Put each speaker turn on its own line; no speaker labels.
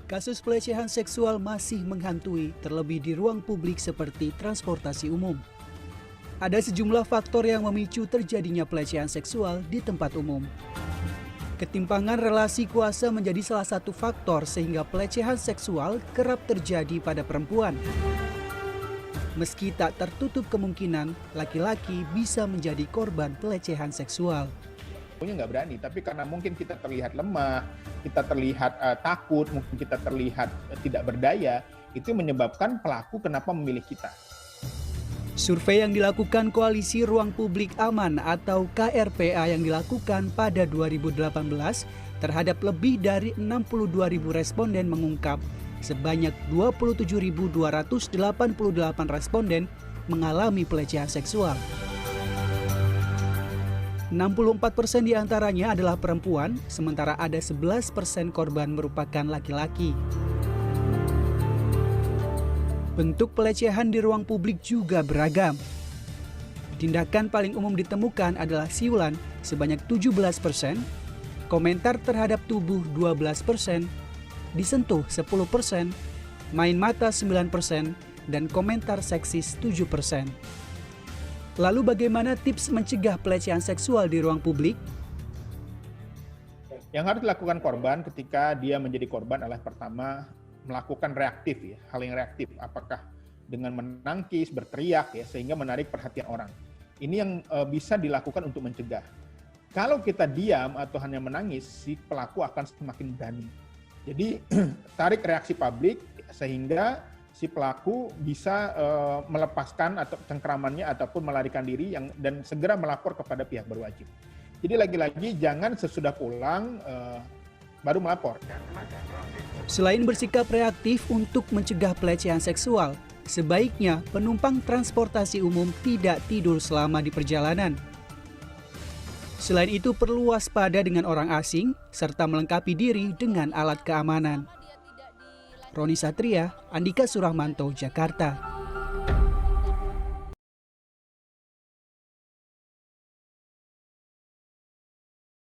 Kasus pelecehan seksual masih menghantui, terlebih di ruang publik seperti transportasi umum. Ada sejumlah faktor yang memicu terjadinya pelecehan seksual di tempat umum. Ketimpangan relasi kuasa menjadi salah satu faktor sehingga pelecehan seksual kerap terjadi pada perempuan. Meski tak tertutup kemungkinan laki-laki bisa menjadi korban pelecehan seksual.
Nggak berani, tapi karena mungkin kita terlihat lemah, kita terlihat takut, mungkin kita terlihat tidak berdaya, itu menyebabkan pelaku kenapa memilih kita.
Survei yang dilakukan Koalisi Ruang Publik Aman atau KRPA yang dilakukan pada 2018 terhadap lebih dari 62.000 responden mengungkap sebanyak 27.288 responden mengalami pelecehan seksual. 64% diantaranya adalah perempuan, sementara ada 11% korban merupakan laki-laki. Bentuk pelecehan di ruang publik juga beragam. Tindakan paling umum ditemukan adalah siulan sebanyak 17%, komentar terhadap tubuh 12%, disentuh 10%, main mata 9%, dan komentar seksis 7%. Lalu bagaimana tips mencegah pelecehan seksual di ruang publik?
Yang harus dilakukan korban ketika dia menjadi korban adalah pertama melakukan reaktif, ya, hal yang reaktif. Apakah dengan menangkis, berteriak, ya, sehingga menarik perhatian orang. Ini yang bisa dilakukan untuk mencegah. Kalau kita diam atau hanya menangis, si pelaku akan semakin berani. Jadi tarik reaksi publik sehingga si pelaku bisa melepaskan atau cengkramannya ataupun melarikan diri dan segera melapor kepada pihak berwajib. Jadi lagi-lagi jangan sesudah pulang baru melapor.
Selain bersikap reaktif untuk mencegah pelecehan seksual, sebaiknya penumpang transportasi umum tidak tidur selama di perjalanan. Selain itu perlu waspada dengan orang asing serta melengkapi diri dengan alat keamanan. Roni Satria, Andika Suramanto, Jakarta.